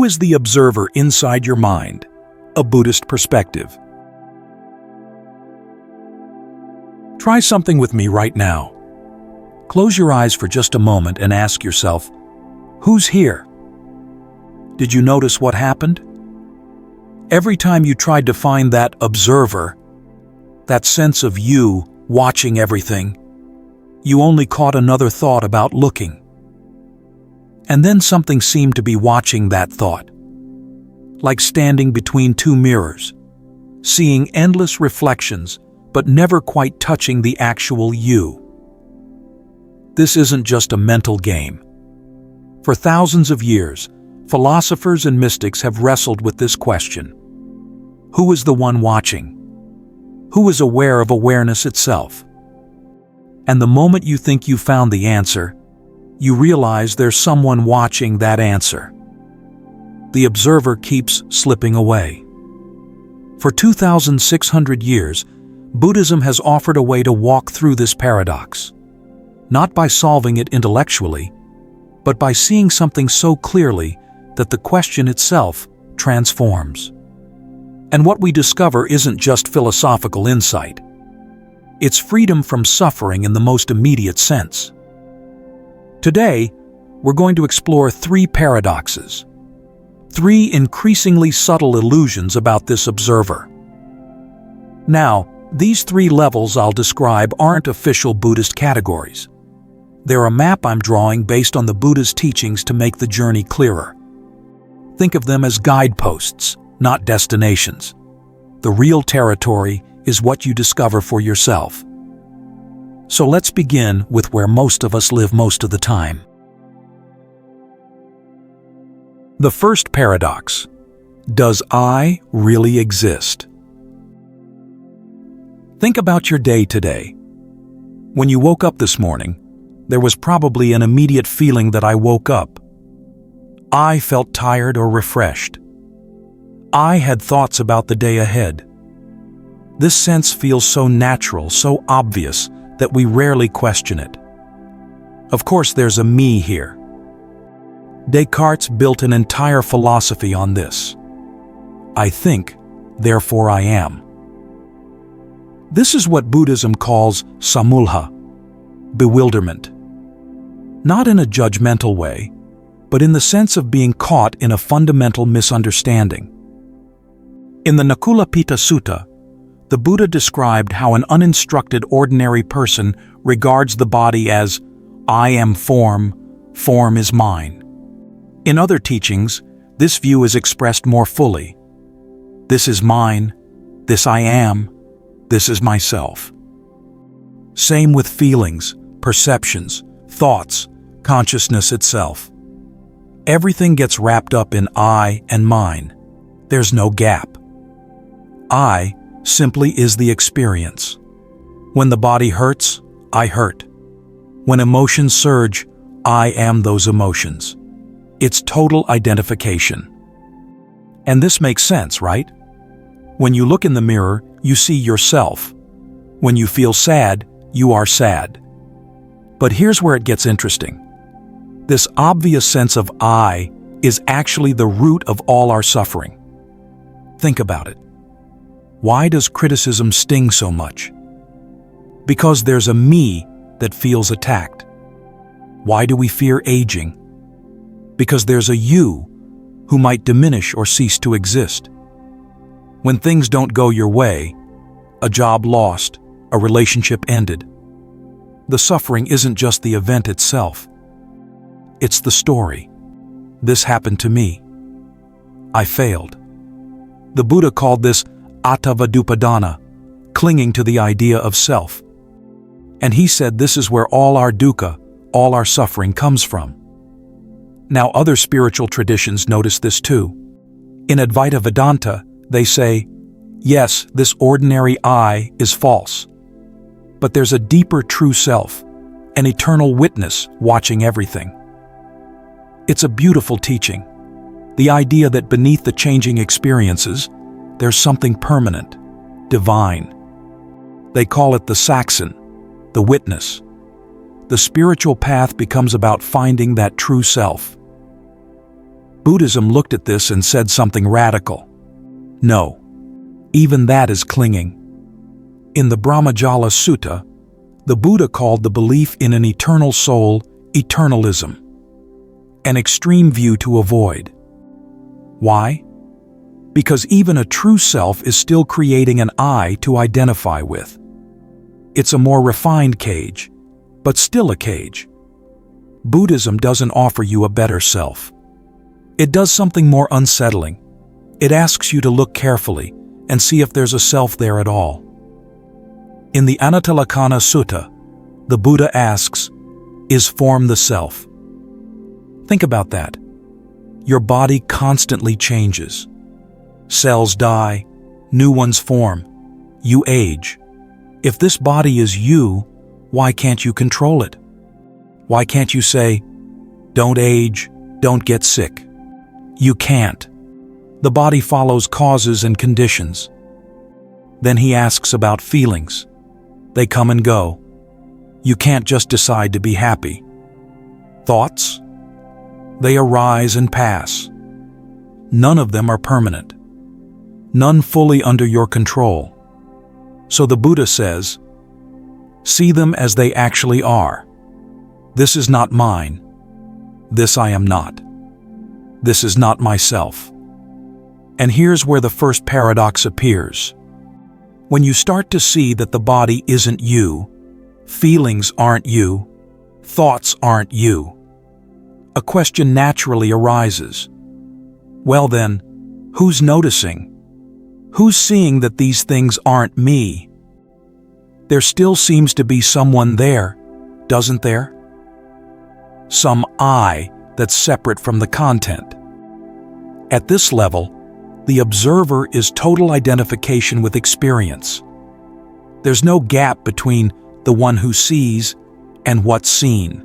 Who is the observer inside your mind? A Buddhist perspective. Try something with me right now. Close your eyes for just a moment and ask yourself, who's here? Did you notice what happened? Every time you tried to find that observer, that sense of you watching everything, you only caught another thought about looking. And then something seemed to be watching that thought, like standing between two mirrors, seeing endless reflections but never quite touching the actual you. This isn't just a mental game. For thousands of years, philosophers and mystics have wrestled with this question. Who is the one watching? Who is aware of awareness itself? And the moment you think you found the answer, you realize there's someone watching that answer. The observer keeps slipping away. For 2,600 years, Buddhism has offered a way to walk through this paradox, not by solving it intellectually, but by seeing something so clearly that the question itself transforms. And what we discover isn't just philosophical insight. It's freedom from suffering in the most immediate sense. Today, we're going to explore three paradoxes, three increasingly subtle illusions about this observer. Now, these three levels I'll describe aren't official Buddhist categories. They're a map I'm drawing based on the Buddha's teachings to make the journey clearer. Think of them as guideposts, not destinations. The real territory is what you discover for yourself. So let's begin with where most of us live most of the time. The first paradox: does I really exist? Think about your day today. When you woke up this morning, there was probably an immediate feeling that I woke up. I felt tired or refreshed. I had thoughts about the day ahead. This sense feels so natural, so obvious, that we rarely question it. Of course, there's a me here. 𝐿𝐴 built an entire philosophy on this. I think, therefore I am. This is what Buddhism calls samulha, bewilderment. Not in a judgmental way, but in the sense of being caught in a fundamental misunderstanding. In the Nakulapita Sutta, the Buddha described how an uninstructed ordinary person regards the body as, I am form, form is mine. In other teachings, this view is expressed more fully. This is mine, this I am, this is myself. Same with feelings, perceptions, thoughts, consciousness itself. Everything gets wrapped up in I and mine. There's no gap. I simply is the experience. When the body hurts, I hurt. When emotions surge, I am those emotions. It's total identification. And this makes sense, right? When you look in the mirror, you see yourself. When you feel sad, you are sad. But here's where it gets interesting. This obvious sense of I is actually the root of all our suffering. Think about it. Why does criticism sting so much? Because there's a me that feels attacked. Why do we fear aging? Because there's a you who might diminish or cease to exist. When things don't go your way, a job lost, a relationship ended, the suffering isn't just the event itself. It's the story. This happened to me. I failed. The Buddha called this attavadupadana, clinging to the idea of self. And he said this is where all our dukkha, all our suffering comes from. Now other spiritual traditions notice this too. In Advaita Vedanta, they say, yes, this ordinary I is false. But there's a deeper true self, an eternal witness watching everything. It's a beautiful teaching. The idea that beneath the changing experiences, there's something permanent, divine. They call it the Saxon, the witness. The spiritual path becomes about finding that true self. Buddhism looked at this and said something radical. No, even that is clinging. In the Brahmajala Sutta, the Buddha called the belief in an eternal soul eternalism, an extreme view to avoid. Why? Because even a true self is still creating an I to identify with. It's a more refined cage, but still a cage. Buddhism doesn't offer you a better self. It does something more unsettling. It asks you to look carefully and see if there's a self there at all. In the Anattalakkhana Sutta, the Buddha asks, "Is form the self?" Think about that. Your body constantly changes. Cells die, new ones form. You age. If this body is you, why can't you control it? Why can't you say, "Don't age, don't get sick"? You can't. The body follows causes and conditions. Then he asks about feelings. They come and go. You can't just decide to be happy. Thoughts? They arise and pass. None of them are permanent. None fully under your control. So the Buddha says, see them as they actually are. This is not mine. This I am not. This is not myself. And here's where the first paradox appears. When you start to see that the body isn't you, feelings aren't you, thoughts aren't you, a question naturally arises. Well then, who's noticing? Who's seeing that these things aren't me? There still seems to be someone there, doesn't there? Some I that's separate from the content. At this level, the observer is total identification with experience. There's no gap between the one who sees and what's seen.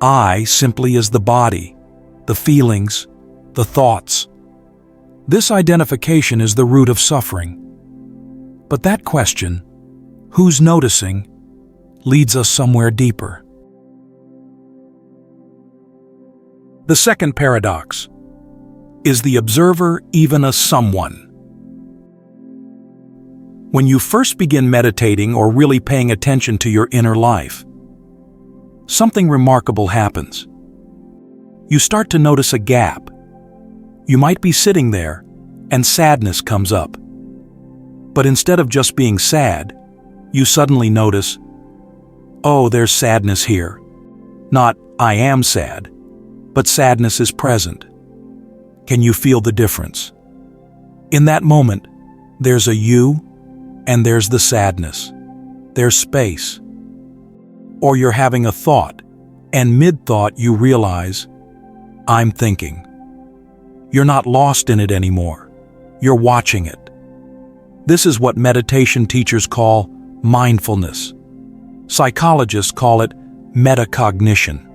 I simply is the body, the feelings, the thoughts. This identification is the root of suffering. But that question, who's noticing, leads us somewhere deeper. The second paradox. Is the observer even a someone? When you first begin meditating or really paying attention to your inner life, something remarkable happens. You start to notice a gap. You might be sitting there, and sadness comes up. But instead of just being sad, you suddenly notice, oh, there's sadness here. Not, I am sad, but sadness is present. Can you feel the difference? In that moment, there's a you, and there's the sadness. There's space. Or you're having a thought, and mid-thought you realize, I'm thinking. You're not lost in it anymore. You're watching it. This is what meditation teachers call mindfulness. Psychologists call it metacognition.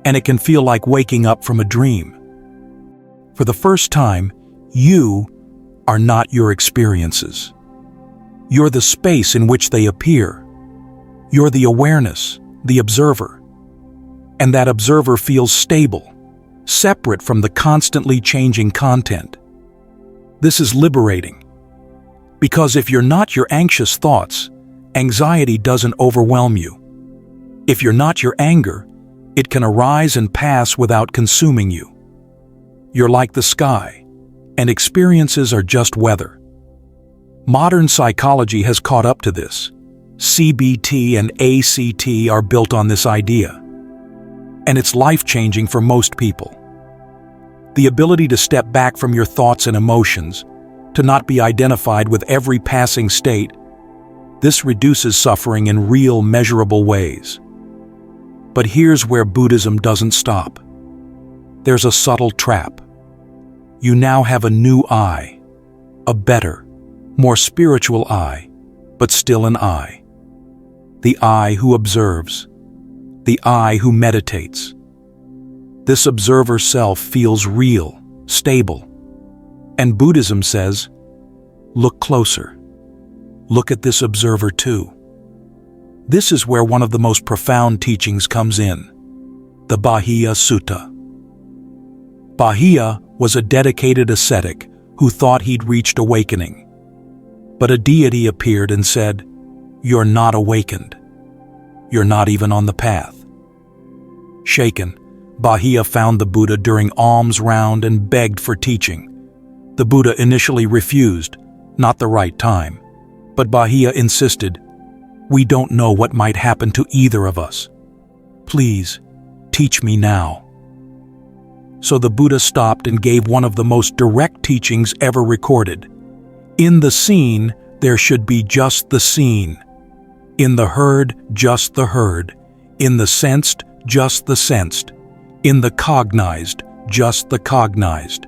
And it can feel like waking up from a dream. For the first time, you are not your experiences. You're the space in which they appear. You're the awareness, the observer. And that observer feels stable, separate from the constantly changing content. This is liberating. Because if you're not your anxious thoughts, anxiety doesn't overwhelm you. If you're not your anger, it can arise and pass without consuming you. You're like the sky, and experiences are just weather. Modern psychology has caught up to this. CBT and ACT are built on this idea. And it's life-changing for most people. The ability to step back from your thoughts and emotions, to not be identified with every passing state, this reduces suffering in real, measurable ways. But here's where Buddhism doesn't stop. There's a subtle trap. You now have a new I, a better, more spiritual I, but still an I. The I who observes, the I who meditates. This observer self feels real, stable. And Buddhism says, look closer. Look at this observer too. This is where one of the most profound teachings comes in, the Bahia Sutta. Bahiya was a dedicated ascetic who thought he'd reached awakening. But a deity appeared and said, "You're not awakened. You're not even on the path." Shaken, Bahiya found the Buddha during alms round and begged for teaching. The Buddha initially refused, not the right time. But Bahiya insisted, "We don't know what might happen to either of us. Please, teach me now." So the Buddha stopped and gave one of the most direct teachings ever recorded. In the seen, there should be just the seen. In the heard, just the heard. In the sensed, just the sensed. In the cognized, just the cognized.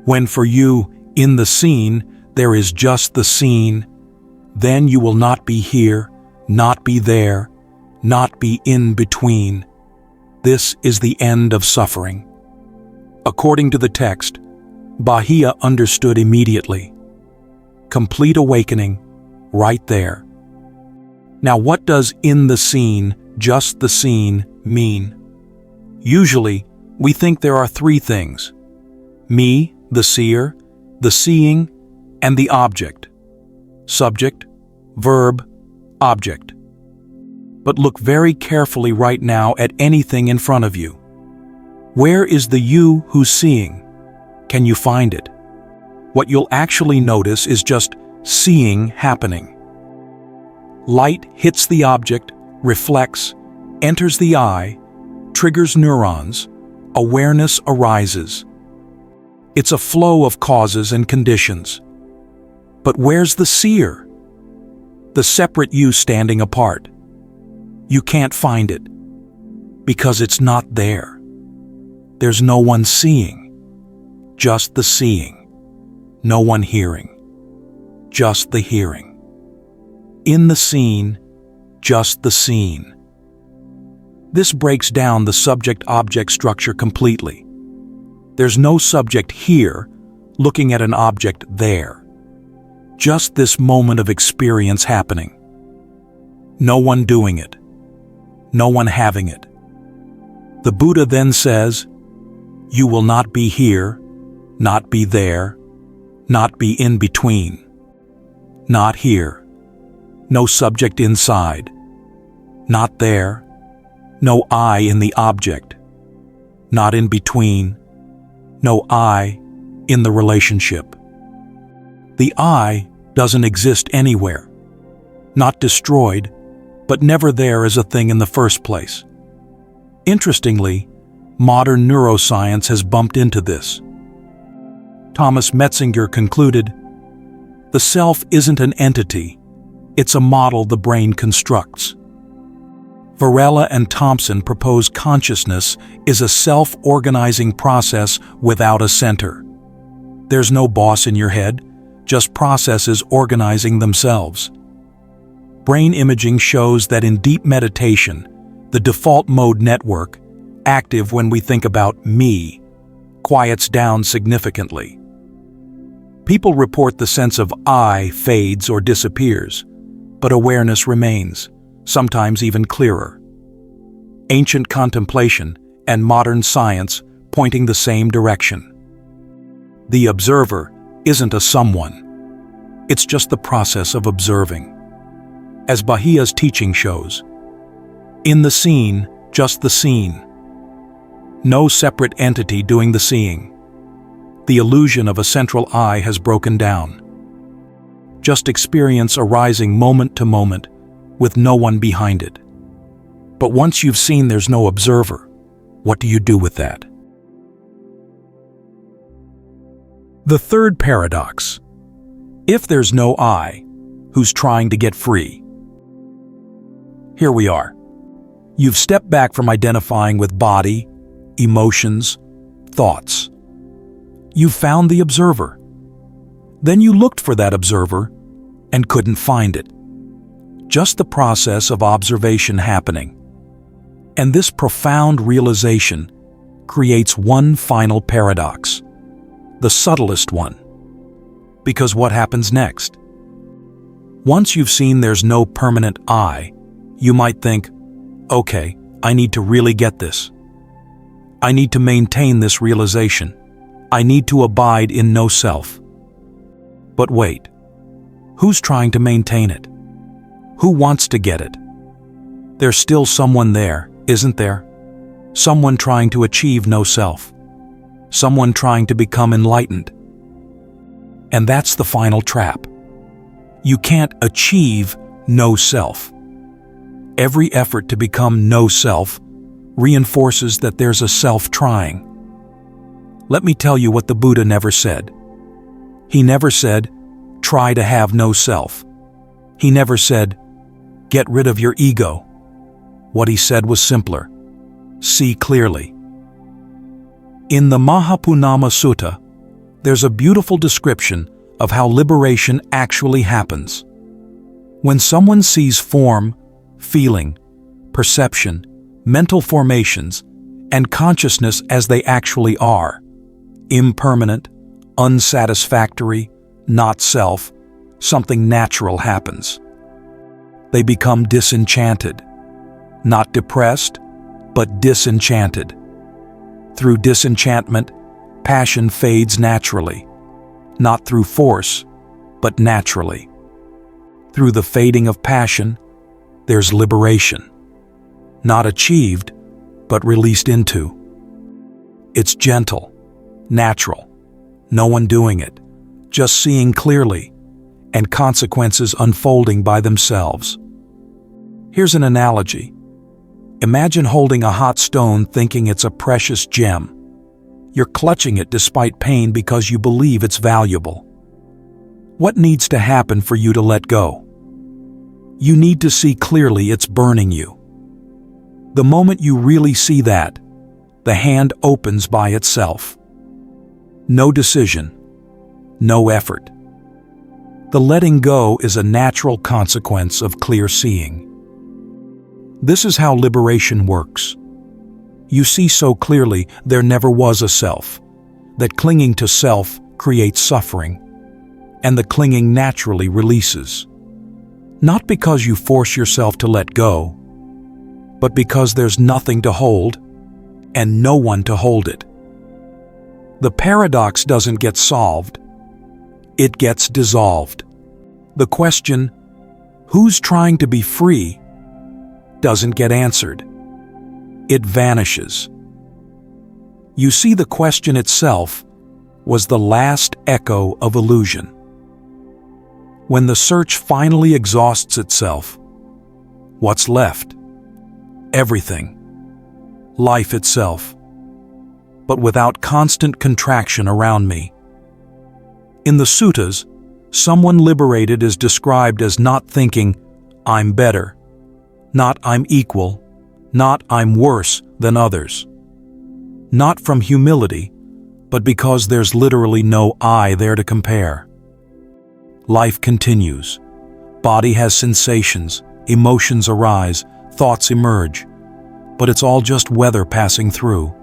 When for you, in the seen, there is just the seen, then you will not be here, not be there, not be in between. This is the end of suffering. According to the text, Bahiya understood immediately. Complete awakening, right there. Now what does "in the seen, just the seen" mean? Usually, we think there are three things: me, the seer, the seeing, and the object. Subject, verb, object. But look very carefully right now at anything in front of you. Where is the you who's seeing? Can you find it? What you'll actually notice is just seeing happening. Light hits the object, reflects, enters the eye, triggers neurons, awareness arises. It's a flow of causes and conditions. But where's the seer? The separate you standing apart. You can't find it, because it's not there. There's no one seeing, just the seeing. No one hearing, just the hearing. In the seen, just the seen. This breaks down the subject-object structure completely. There's no subject here looking at an object there. Just this moment of experience happening. No one doing it. No one having it. The Buddha then says, "You will not be here, not be there, not be in between. Not here. No subject inside. Not there. No I in the object. Not in between. No I in the relationship. The I doesn't exist anywhere. Not destroyed, but never there as a thing in the first place." Interestingly, modern neuroscience has bumped into this. Thomas Metzinger concluded, "The self isn't an entity, it's a model the brain constructs." Varela and Thompson propose consciousness is a self-organizing process without a center. There's no boss in your head, just processes organizing themselves. Brain imaging shows that in deep meditation, the default mode network, active when we think about me, quiets down significantly. People report the sense of I fades or disappears, but awareness remains, sometimes even clearer. Ancient contemplation and modern science pointing the same direction. The observer isn't a someone. It's just the process of observing. As Bahiya's teaching shows, in the seen, just the seen. No separate entity doing the seeing. The illusion of a central I has broken down. Just experience arising moment to moment, with no one behind it. But once you've seen there's no observer, what do you do with that? The third paradox. If there's no I, who's trying to get free? Here we are. You've stepped back from identifying with body, emotions, thoughts. You found the observer. Then you looked for that observer and couldn't find it. Just the process of observation happening. And this profound realization creates one final paradox, the subtlest one. Because what happens next? Once you've seen there's no permanent I, you might think, okay, I need to really get this. I need to maintain this realization. I need to abide in no self. But wait, who's trying to maintain it? Who wants to get it? There's still someone there, isn't there? Someone trying to achieve no self. Someone trying to become enlightened. And that's the final trap. You can't achieve no self. Every effort to become no self reinforces that there's a self trying. Let me tell you what the Buddha never said. He never said, try to have no self. He never said, get rid of your ego. What he said was simpler. See clearly. In the Mahapunama Sutta, there's a beautiful description of how liberation actually happens. When someone sees form, feeling, perception, mental formations, and consciousness as they actually are, impermanent, unsatisfactory, not self, something natural happens. They become disenchanted, not depressed, but disenchanted. Through disenchantment, passion fades naturally, not through force, but naturally. Through the fading of passion, there's liberation, not achieved, but released into. It's gentle, natural, no one doing it, just seeing clearly, and consequences unfolding by themselves. Here's an analogy. Imagine holding a hot stone thinking it's a precious gem. You're clutching it despite pain because you believe it's valuable. What needs to happen for you to let go? You need to see clearly it's burning you. The moment you really see that, the hand opens by itself. No decision, no effort. The letting go is a natural consequence of clear seeing. This is how liberation works. You see so clearly there never was a self, that clinging to self creates suffering, and the clinging naturally releases. Not because you force yourself to let go, but because there's nothing to hold and no one to hold it. The paradox doesn't get solved, it gets dissolved. The question, who's trying to be free, doesn't get answered. It vanishes. You see, the question itself was the last echo of illusion. When the search finally exhausts itself, what's left? Everything. Life itself. But without constant contraction around me. In the suttas, someone liberated is described as not thinking, I'm better, not I'm equal, not I'm worse than others. Not from humility, but because there's literally no I there to compare. Life continues. Body has sensations, emotions arise, thoughts emerge, but it's all just weather passing through.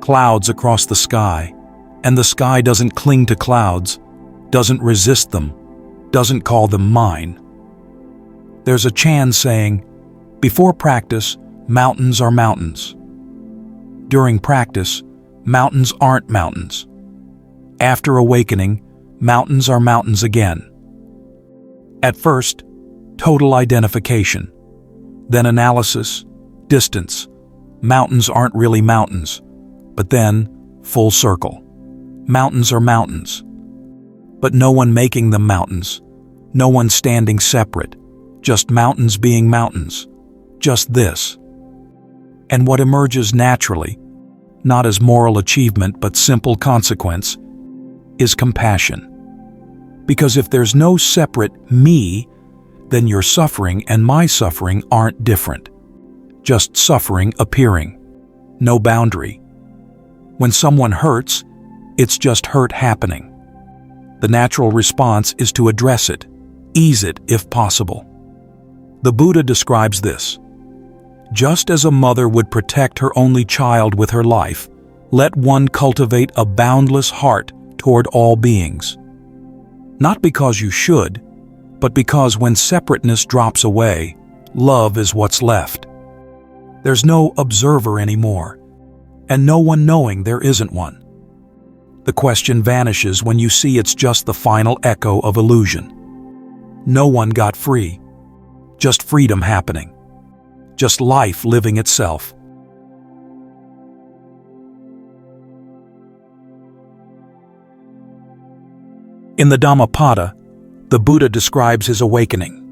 Clouds across the sky, and the sky doesn't cling to clouds, doesn't resist them, doesn't call them mine. There's a chant saying, before practice, mountains are mountains. During practice, mountains aren't mountains. After awakening, mountains are mountains again. At first, total identification. Then analysis, distance. Mountains aren't really mountains. But then, full circle. Mountains are mountains. But no one making them mountains. No one standing separate. Just mountains being mountains. Just this. And what emerges naturally, not as moral achievement but simple consequence, is compassion. Because if there's no separate me, then your suffering and my suffering aren't different. Just suffering appearing. No boundary. When someone hurts, it's just hurt happening. The natural response is to address it, ease it if possible. The Buddha describes this. Just as a mother would protect her only child with her life, let one cultivate a boundless heart toward all beings. Not because you should, but because when separateness drops away, love is what's left. There's no observer anymore, and no one knowing there isn't one. The question vanishes when you see it's just the final echo of illusion. No one got free. Just freedom happening. Just life living itself. In the Dhammapada, the Buddha describes his awakening.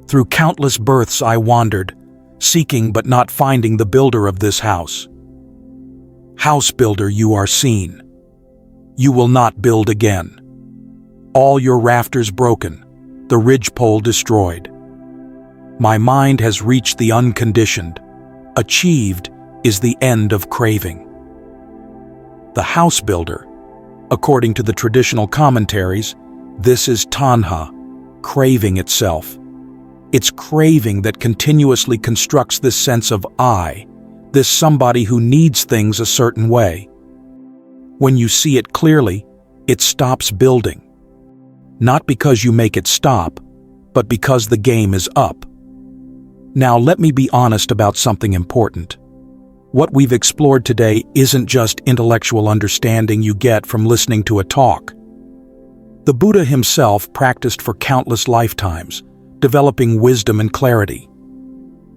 Through countless births I wandered, seeking but not finding the builder of this house. House builder, you are seen. You will not build again. All your rafters broken, the ridgepole destroyed. My mind has reached the unconditioned. Achieved is the end of craving. The house builder, according to the traditional commentaries, this is tanha, craving itself. It's craving that continuously constructs this sense of I, this somebody who needs things a certain way. When you see it clearly, it stops building. Not because you make it stop, but because the game is up. Now let me be honest about something important. What we've explored today isn't just intellectual understanding you get from listening to a talk. The Buddha himself practiced for countless lifetimes, developing wisdom and clarity.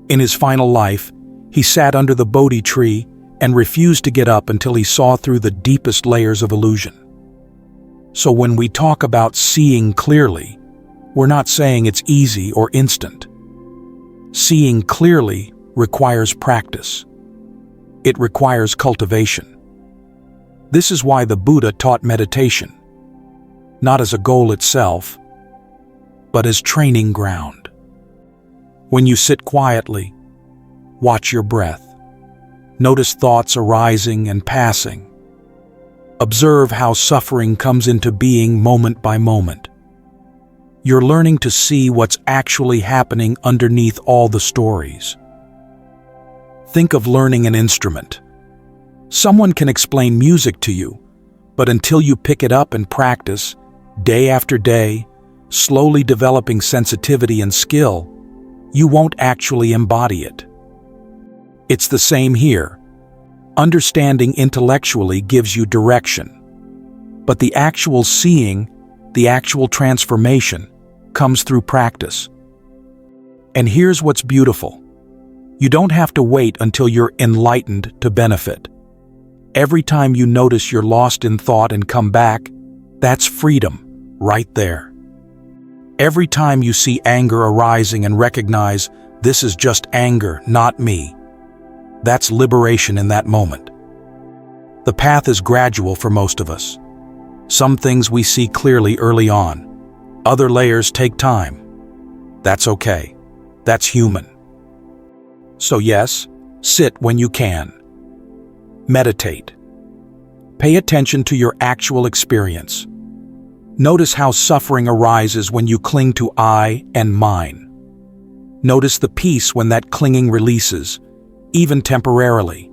In his final life, he sat under the Bodhi tree and refused to get up until he saw through the deepest layers of illusion. So when we talk about seeing clearly, we're not saying it's easy or instant. Seeing clearly requires practice. It requires cultivation. This is why the Buddha taught meditation, not as a goal itself, but as training ground. When you sit quietly, watch your breath. Notice thoughts arising and passing. Observe how suffering comes into being moment by moment. You're learning to see what's actually happening underneath all the stories. Think of learning an instrument. Someone can explain music to you, but until you pick it up and practice, day after day, slowly developing sensitivity and skill, you won't actually embody it. It's the same here. Understanding intellectually gives you direction, but the actual seeing, the actual transformation, comes through practice. And here's what's beautiful. You don't have to wait until you're enlightened to benefit. Every time you notice you're lost in thought and come back, that's freedom, right there. Every time you see anger arising and recognize, this is just anger, not me, that's liberation in that moment. The path is gradual for most of us. Some things we see clearly early on. Other layers take time. That's okay. That's human. So yes, sit when you can. Meditate. Pay attention to your actual experience. Notice how suffering arises when you cling to I and mine. Notice the peace when that clinging releases, even temporarily.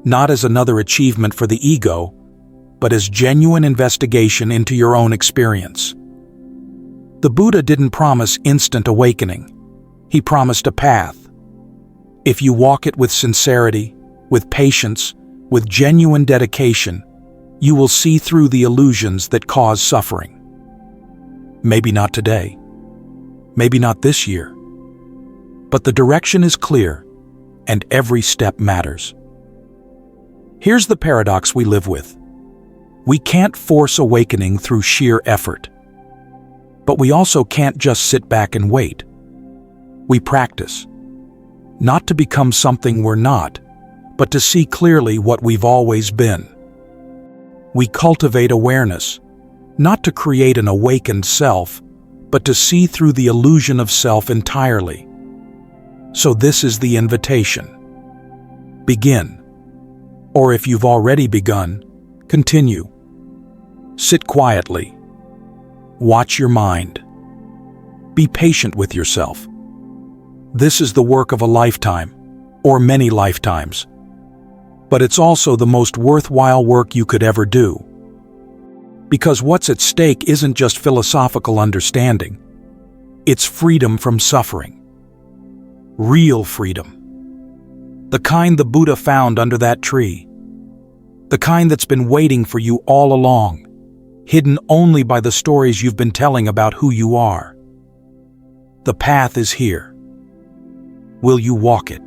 Not as another achievement for the ego, but as genuine investigation into your own experience. The Buddha didn't promise instant awakening. He promised a path. If you walk it with sincerity, with patience, with genuine dedication, you will see through the illusions that cause suffering. Maybe not today. Maybe not this year. But the direction is clear, and every step matters. Here's the paradox we live with. We can't force awakening through sheer effort. But we also can't just sit back and wait. We practice. Not to become something we're not, but to see clearly what we've always been. We cultivate awareness, not to create an awakened self, but to see through the illusion of self entirely. So this is the invitation. Begin. Or if you've already begun, continue. Sit quietly. Watch your mind. Be patient with yourself. This is the work of a lifetime, or many lifetimes. But it's also the most worthwhile work you could ever do. Because what's at stake isn't just philosophical understanding. It's freedom from suffering. Real freedom. The kind the Buddha found under that tree. The kind that's been waiting for you all along, hidden only by the stories you've been telling about who you are. The path is here. Will you walk it?